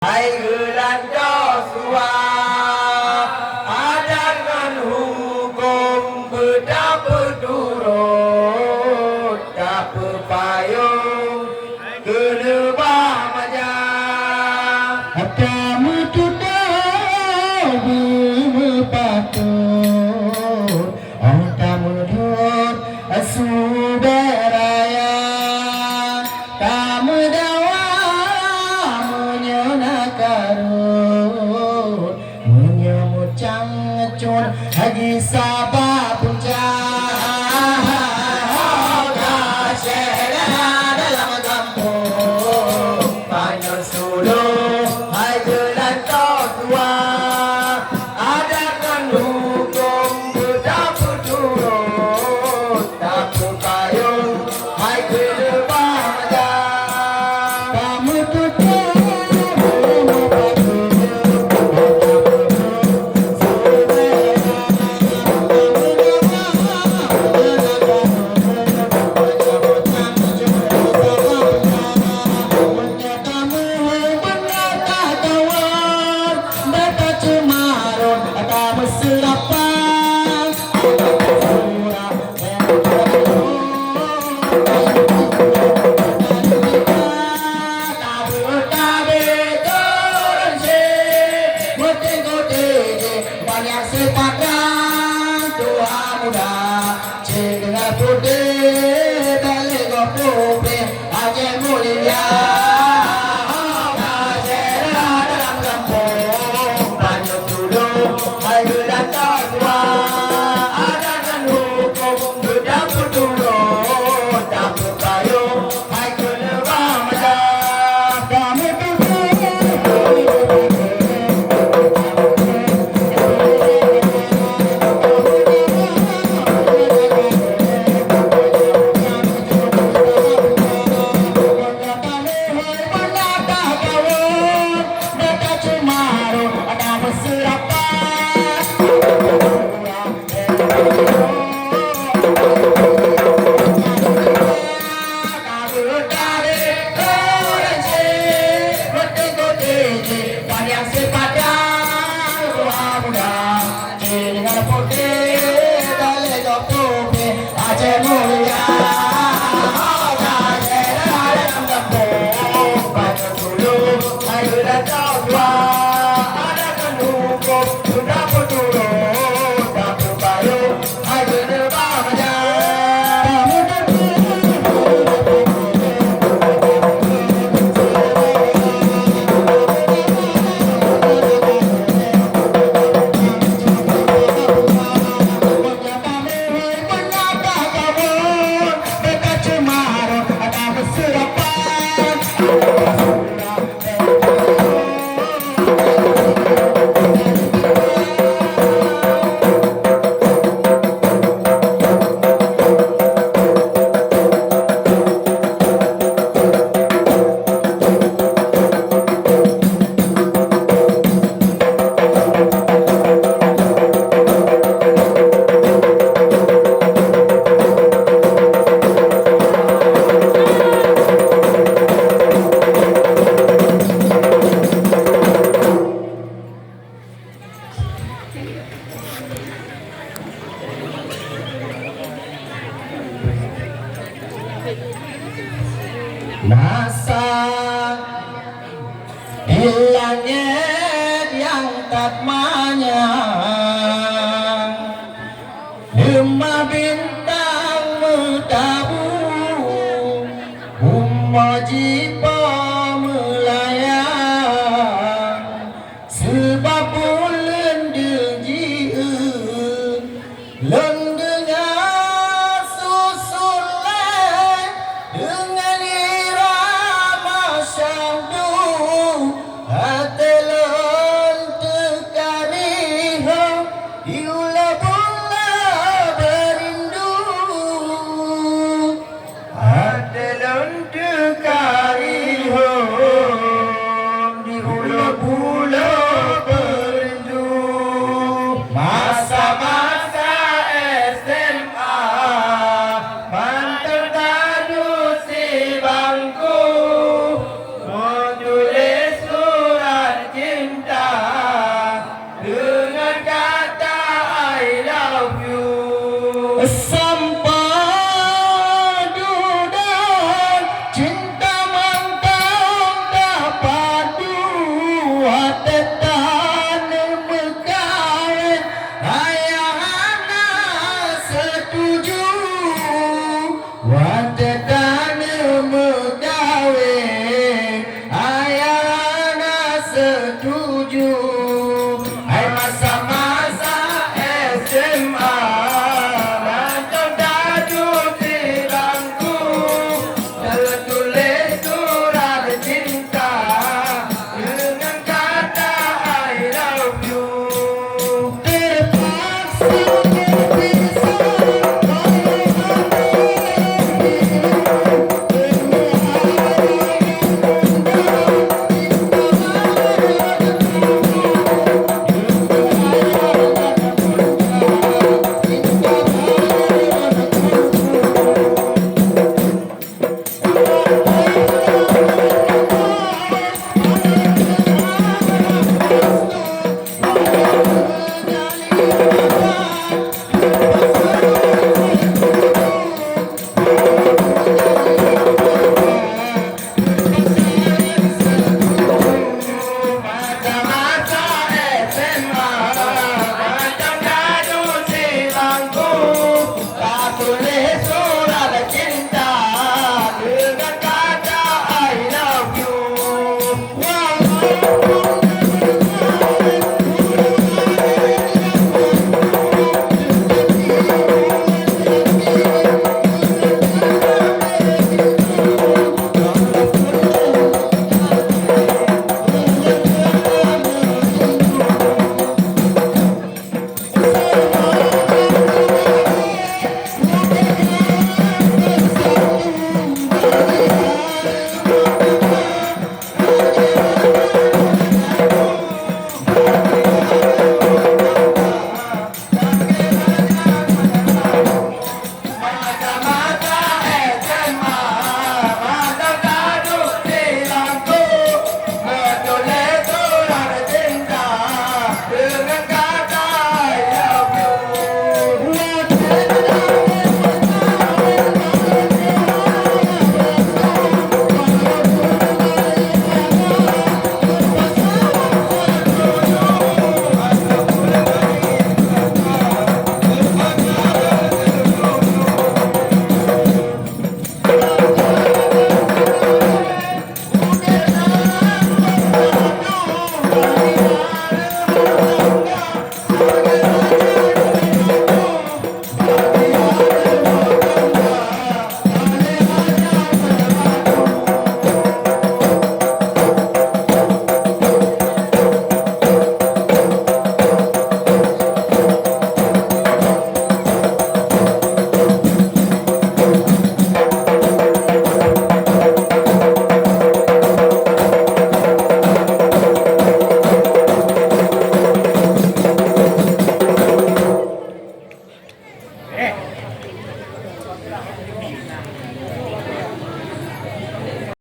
Hai gelan Joshua, ajarkan hukum betapa turut, tak payung kena bamaja. Kamu sudah berpatut, kamu dur sudaraya, kamu dawa menyenangkan, menyemut cangcut haji sabah puncak. Dalam kampung banyak suluh, hai gelan Joshua, ajarkan hukum betapa turut, tak payung hai kena bamaja. Kamu tutup banyak sepadan tua muda cendengar putih balik putih aja mulia dalam kampung Banyak dulu, hai gelan Joshua, ajarkan hukum betapa turut, tak payung hai kena bamaja. kamu Banyak sepadan tua muda cendengar putih balik putih aja mulia. Dalam kampung banyak dulu, hai gelan Joshua, ajarkan hukum betapa turut, tak payung hai kena bamaja. masa di langit yang tak manyang, lima bintang bertabur, umajipa melayang, sebab bulan dejiun lendengar susulan dengan irama syahdu hatelon tekariho diula bola berindu Hatelon tekariho diula bola berindu. Masa-masa SMA mantan tadu si bangku, menulis surat setuju